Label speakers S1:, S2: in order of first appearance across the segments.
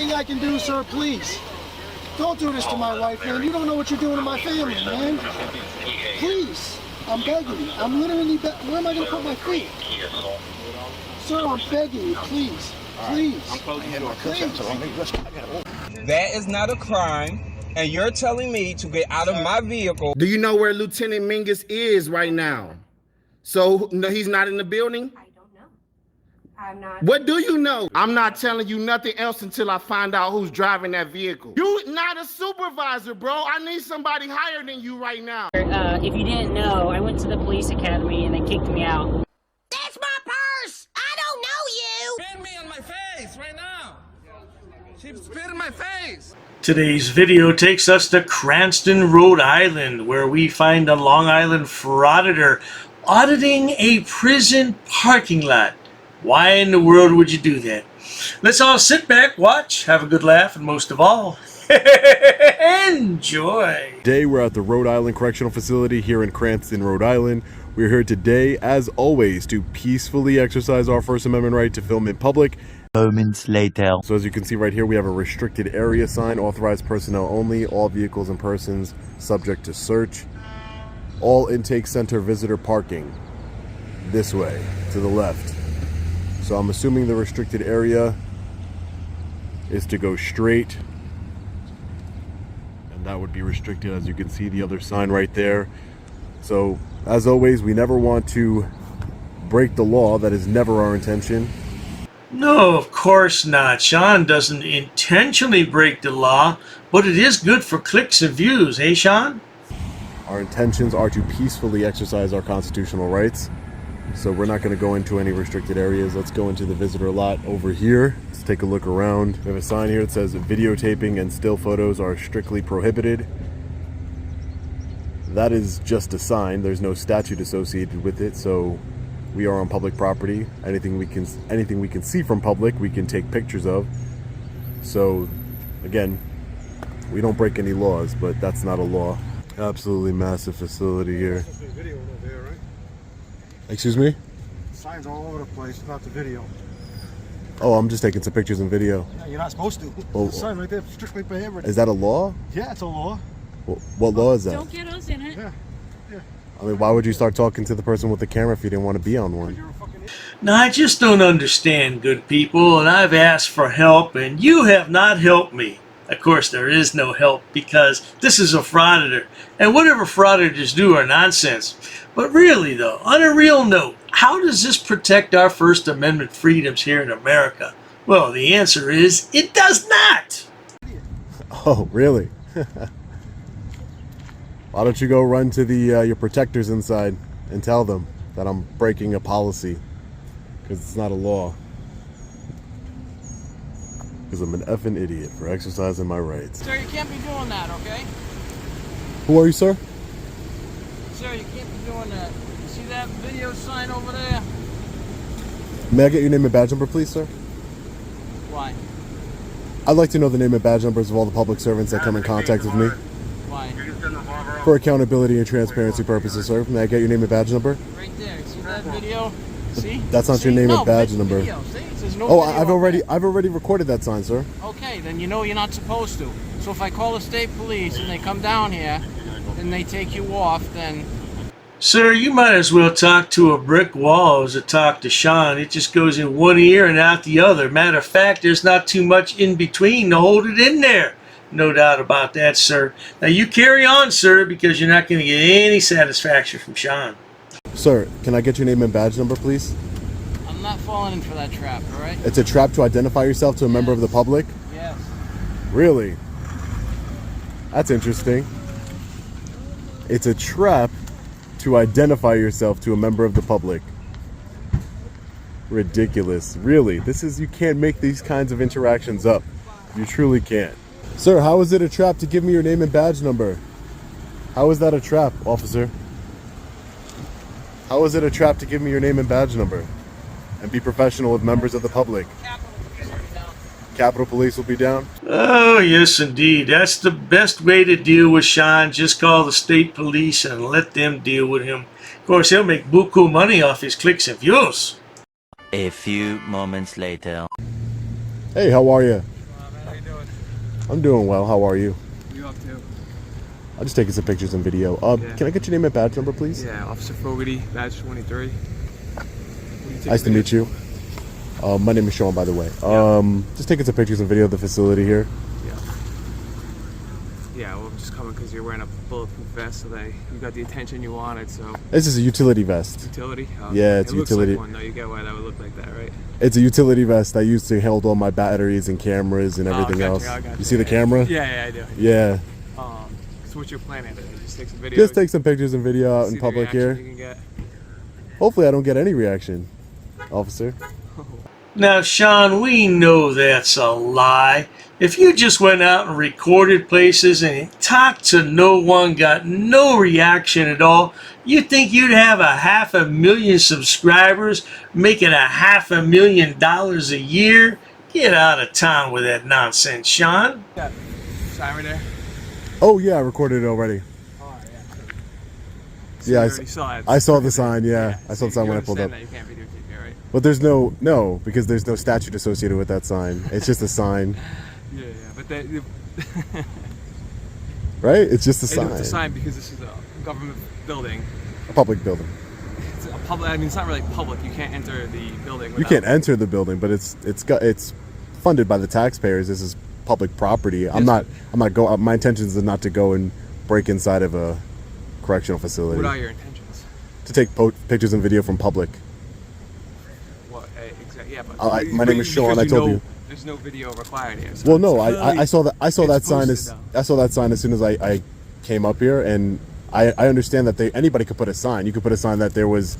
S1: anything I can do, sir, please. Don't do this to my wife, man. You don't know what you're doing to my family, man. Please. I'm begging you. I'm literally where am I going to put my feet? Sir, I'm begging you, please. Please. Please.
S2: That is not a crime, and you're telling me to get out of my vehicle.
S3: Do you know where Lieutenant Mingus is right now? So, no, he's not in the building?
S4: I don't know. I'm not.
S3: What do you know? I'm not telling you nothing else until I find out who's driving that vehicle. You not a supervisor, bro. I need somebody higher than you right now.
S5: If you didn't know, I went to the police academy and they kicked me out.
S4: That's my purse! I don't know you!
S2: Spit me on my face right now. She spit in my face.
S6: Today's video takes us to Cranston, Rhode Island, where we find a Long Island Frauditor auditing a prison parking lot. Why in the world would you do that? Let's all sit back, watch, have a good laugh, and most of all, enjoy.
S7: Today we're at the Rhode Island Correctional Facility here in Cranston, Rhode Island. We're here today, as always, to peacefully exercise our First Amendment right to film in public.
S8: Moments later.
S7: So as you can see right here, we have a restricted area sign, authorized personnel only, all vehicles and persons subject to search. All intake center visitor parking this way, to the left. So I'm assuming the restricted area is to go straight. And that would be restricted, as you can see the other sign right there. So as always, we never want to break the law. That is never our intention.
S6: No, of course not. Sean doesn't intentionally break the law, but it is good for clicks and views, eh, Sean?
S7: Our intentions are to peacefully exercise our constitutional rights. So we're not going to go into any restricted areas. Let's go into the visitor lot over here. Let's take a look around. We have a sign here that says videotaping and still photos are strictly prohibited. That is just a sign. There's no statute associated with it. So we are on public property. Anything we can see from public, we can take pictures of. So again, we don't break any laws, but that's not a law. Absolutely massive facility here. Excuse me?
S1: Signs all over the place, not the video.
S7: Oh, I'm just taking some pictures and video.
S1: Yeah, you're not supposed to.
S7: Oh.
S1: The sign right there, strictly prohibited.
S7: Is that a law?
S1: Yeah, it's a law.
S7: What law is that?
S5: Don't get us in it.
S1: Yeah.
S7: I mean, why would you start talking to the person with the camera if you didn't want to be on one?
S1: You're a fucking idiot.
S6: Now, I just don't understand, good people, and I've asked for help, and you have not helped me. Of course, there is no help because this is a frauditor, and whatever frauditors do are nonsense. But really, though, on a real note, how does this protect our First Amendment freedoms here in America? Well, the answer is, it does not.
S7: Oh, really? Why don't you go run to the your protectors inside and tell them that I'm breaking a policy because it's not a law. Because I'm an effing idiot for exercising my rights.
S9: Sir, you can't be doing that, okay?
S7: Who are you, sir?
S9: Sir, you can't be doing that. See that video sign over there?
S7: May I get your name and badge number, please, sir?
S9: Why?
S7: I'd like to know the name and badge numbers of all the public servants that come in contact with me.
S9: Why?
S7: For accountability and transparency purposes, sir. May I get your name and badge number?
S9: Right there. See that video? See?
S7: That's not your name and badge number.
S9: Video. See? It says no
S7: Oh,
S9: video.
S7: I've already recorded that sign, sir.
S9: Okay, then you know you're not supposed to. So if I call the state police and they come down here and they take you off, then...
S6: Sir, you might as well talk to a brick wall as to talk to Sean. It just goes in one ear and out the other. Matter of fact, there's not too much in between to hold it in there. No doubt about that, sir. Now you carry on, sir, because you're not going to get any satisfaction from Sean.
S7: Sir, can I get your name and badge number, please?
S9: I'm not falling in for that trap, all right?
S7: It's a trap to identify yourself to a member of the public?
S9: Yes.
S7: Really? That's interesting. It's a trap to identify yourself to a member of the public. Ridiculous. Really, you can't make these kinds of interactions up. You truly can't. Sir, how is it a trap to give me your name and badge number? How is that a trap, officer? How is it a trap to give me your name and badge number? And be professional with members of the public? Capitol Police will be down?
S6: Oh, yes, indeed. That's the best way to deal with Sean. Just call the state police and let them deal with him. Of course, he'll make buku money off his clicks and
S8: A few moments later.
S7: Hey, how are you? I'm doing well. How are you?
S8: You up too?
S7: I'll just take some pictures and video.
S8: Yeah.
S7: Can I get your name and badge number, please?
S8: Yeah, Officer Frauditor, badge 23.
S7: Nice to meet you. My name is Sean, by the way. Just taking some pictures and video of the facility here.
S8: Yeah, well, I'm just coming because you're wearing a bulletproof vest, so you got the attention you wanted. So
S7: This is a utility vest.
S8: utility?
S7: Yeah, it's
S8: it
S7: a utility.
S8: Looks like one, though. You get why that would look like that, right?
S7: It's a utility vest. I used to hold all my batteries and cameras and everything else. You see the camera?
S8: Yeah, I do.
S7: Yeah.
S8: So what's your plan after that? Just take some video?
S7: Just take some pictures and video out in public here.
S8: You can get.
S7: Hopefully I don't get any reaction, officer.
S6: Now, Sean, we know that's a lie. If you just went out and recorded places and talked to no one, got no reaction at all, you think you'd have 500,000 subscribers making $500,000 a year? Get out of town with that nonsense, Sean.
S8: Yeah. Sign right there.
S7: Oh yeah, I recorded it already.
S8: Oh, yeah.
S7: So yeah, I saw the sign. Yeah, I saw the sign when I pulled up.
S8: That you can't videotape here, right?
S7: But there's no, because there's no statute associated with that sign. It's just a sign.
S8: Yeah, but
S7: right? It's just a sign.
S8: It's a sign because this is a government building.
S7: A public building.
S8: It's a public. I mean, it's not really public. You can't enter the building.
S7: You can't enter the building, but it's funded by the taxpayers. This is public property.
S8: Yes.
S7: My intentions are not to go and break inside of a correctional facility.
S8: What are your intentions?
S7: To take pictures and video from public.
S8: What? Exactly. Yeah, but
S7: my name is Sean. I told you.
S8: There's no video required here. So
S7: Well, no, I saw that sign as soon as I came up here, and I understand that anybody could put a sign. You could put a sign that there was,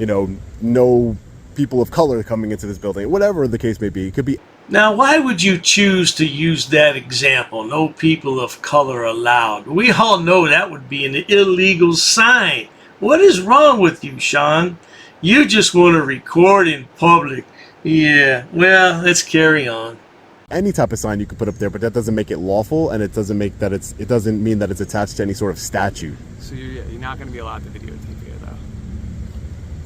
S7: no people of color coming into this building. Whatever the case may be, it could be.
S6: Now, why would you choose to use that example? No people of color allowed. We all know that would be an illegal sign. What is wrong with you, Sean? You just want to record in public. Yeah, well, let's carry on.
S7: Any type of sign you could put up there, but that doesn't make it lawful, and it doesn't mean that it's attached to any sort of statute.
S8: So you're not going to be allowed to videotape here, though.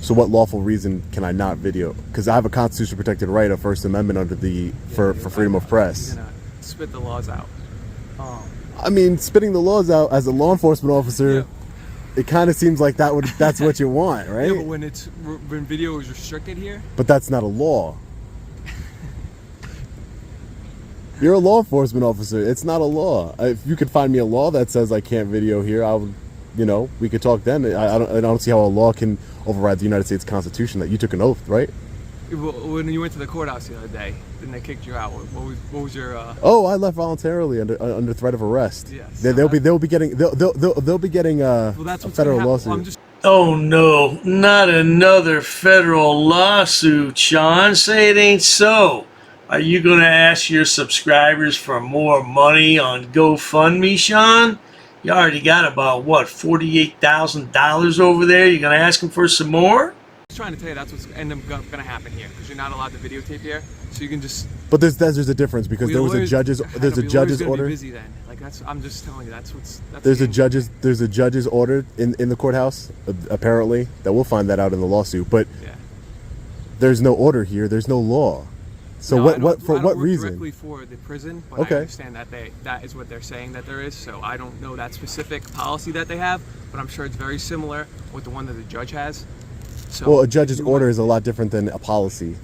S7: So what lawful reason can I not video? Because I have a constitutional protected right of First Amendment under for freedom of press.
S8: You're gonna spit the laws out.
S7: I mean, spitting the laws out as a law enforcement officer, it kind of seems like that's what you want, right?
S8: Yeah, but when video is restricted here.
S7: But that's not a law. You're a law enforcement officer. It's not a law. If you could find me a law that says I can't video here, we could talk then. I don't see how a law can override the United States Constitution. That you took an oath, right?
S8: Well, when you went to the courthouse the other day, then they kicked you out. What was your?
S7: Oh, I left voluntarily under threat of arrest.
S8: Yes.
S7: They'll be getting a federal lawsuit.
S6: Oh no, not another federal lawsuit, Sean. Say it ain't so. Are you going to ask your subscribers for more money on GoFundMe, Sean? You already got about, $48,000 over there? You going to ask them for some more?
S8: I was trying to tell you that's what's going to happen here, because you're not allowed to videotape here, so you can just.
S7: But there's a difference, because there was a judge's order.
S8: Busy then. I'm just telling you that's
S7: there's a judge's order in the courthouse, apparently, that we'll find that out in the lawsuit. But there's no order here. There's no law. So
S8: no,
S7: what reason?
S8: Directly for the prison, but
S7: okay.
S8: I understand that is what they're saying that there is. So I don't know that specific policy that they have, but I'm sure it's very similar with the one that the judge has. So
S7: well, a judge's order is a lot different than a policy.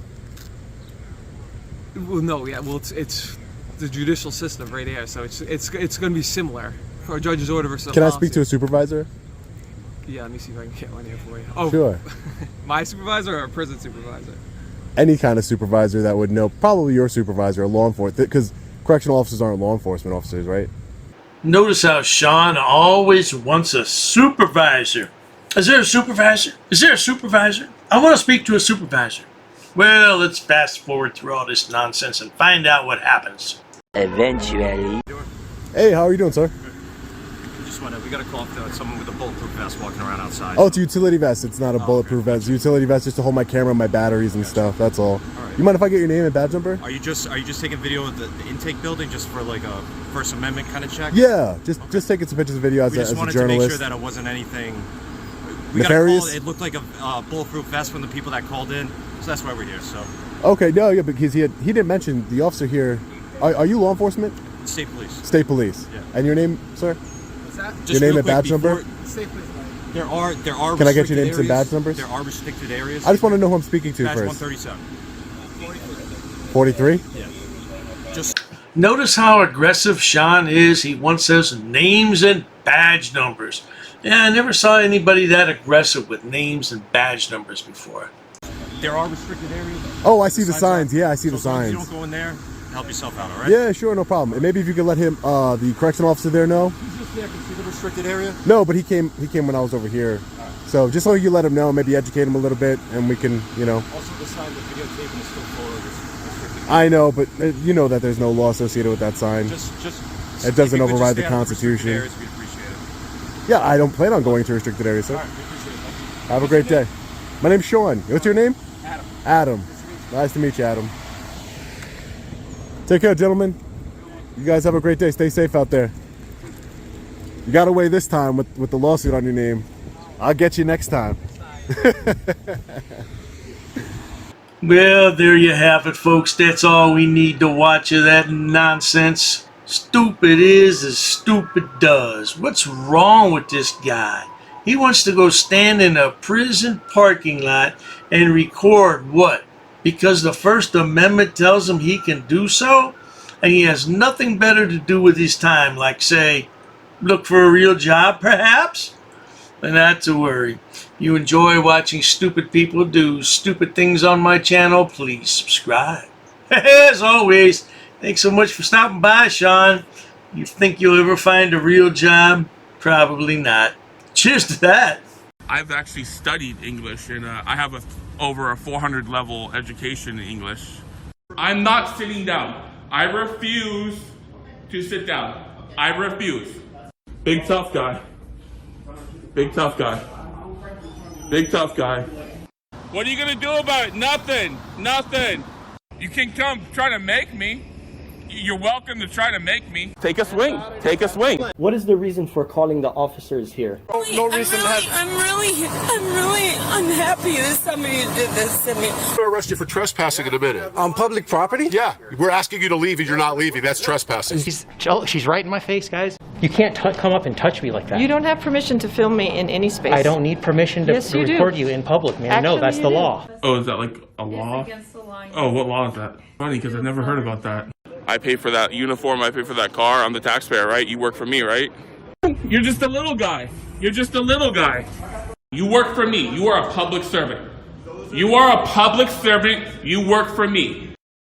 S8: Well, no, yeah, well, it's the judicial system right there, so it's going to be similar for a judge's order versus.
S7: Can I speak to a supervisor?
S8: Yeah, let me see if I can get one here for you. Oh,
S7: sure.
S8: My supervisor or a prison supervisor?
S7: Any kind of supervisor that would know, probably your supervisor, a law enforcement, because correctional officers aren't law enforcement officers, right?
S6: Notice how Sean always wants a supervisor. Is there a supervisor? Is there a supervisor? I want to speak to a supervisor. Well, let's fast forward through all this nonsense and find out what happens.
S10: Eventually.
S7: Hey, how are you doing, sir?
S11: We got a call to someone with a bulletproof vest walking around outside.
S7: Oh, it's a utility vest. It's not a bulletproof vest. It's a utility vest just to hold my camera and my batteries and stuff. That's all. You mind if I get your name and badge number?
S11: Are you just taking video of the intake building just for like a First Amendment kind of check?
S7: Yeah, just taking some pictures of video as a journalist.
S11: We just wanted to make sure that it wasn't anything
S7: nefarious.
S11: Got a call. It looked like a bulletproof vest from the people that called in, so that's why we're here. So.
S7: Okay, no, yeah, because he didn't mention the officer here. Are you law enforcement?
S11: State police.
S7: State police.
S11: Yeah.
S7: And your name, sir?
S8: What's that?
S11: Just
S7: Your name
S11: real
S7: and
S11: quick,
S7: badge number?
S8: Safe place, buddy.
S11: There are
S7: Can I get your
S11: restricted
S7: names and
S11: areas.
S7: badge numbers?
S11: There are restricted areas.
S7: I just want to know who I'm speaking to
S11: Badge
S7: first.
S11: 137.
S7: 43?
S11: Yeah. Just
S6: Notice how aggressive Sean is. He wants those names and badge numbers. Yeah, I never saw anybody that aggressive with names and badge numbers before.
S11: there are restricted areas.
S7: Oh, I see the signs. Yeah, I see the
S11: So as long as
S7: signs.
S11: you don't go in there, help yourself out, all right?
S7: Yeah, sure, no problem. And maybe if you could let him, the correction officer there know.
S11: He's just there. Can see the restricted area.
S7: No, but he came when I was over here. So just so you let him know, maybe educate him a little bit, and we can, you know.
S11: Also, the sign that videotaping is still restricted.
S7: I know, but you know that there's no law associated with that sign.
S11: Just
S7: It doesn't
S11: if you could
S7: override
S11: just
S7: the
S11: stay out of
S7: Constitution.
S11: restricted areas, we'd appreciate it.
S7: Yeah, I don't plan on going to restricted areas, sir.
S11: All right, we appreciate it. Thank you.
S7: Have a great day. My name's Sean. What's your name?
S8: Adam.
S7: Adam. Nice to meet you, Adam. Take care, gentlemen. You guys have a great day. Stay safe out there. You got away this time with the lawsuit on your name. I'll get you next time.
S6: Well, there you have it, folks. That's all we need to watch of that nonsense. Stupid is as stupid does. What's wrong with this guy? He wants to go stand in a prison parking lot and record what? Because the First Amendment tells him he can do so? And he has nothing better to do with his time, like, say, look for a real job, perhaps? But not to worry. You enjoy watching stupid people do stupid things on my channel, please subscribe. As always, thanks so much for stopping by, Sean. You think you'll ever find a real job? Probably not. Cheers to that.
S10: I've actually studied English, and I have over a 400 level education in English. I'm not sitting down. I refuse to sit down. I refuse. Big tough guy. Big tough guy. Big tough guy. What are you gonna do about it? Nothing. Nothing. You can come try to make me. You're welcome to try to make me. Take a swing. Take a swing.
S12: What is the reason for calling the officers here?
S4: No reason to have. I'm really unhappy that somebody did this to me.
S13: I'm going to arrest you for trespassing in a minute.
S14: On public property?
S13: Yeah, we're asking you to leave and you're not leaving. That's trespassing.
S12: She's right in my face, guys. You can't come up and touch me like that.
S15: You don't have permission to film me in any space.
S12: I don't need permission to
S15: Yes, you do.
S12: record you in public, man. No, that's the law.
S10: Oh, is that like a law?
S15: It's against the law.
S10: Oh, what law is that? Funny, because I've never heard about that. I pay for that uniform, I pay for that car, I'm the taxpayer, right? You work for me, right? You're just a little guy. You're just a little guy. You work for me. You are a public servant. You are a public servant. You work for me.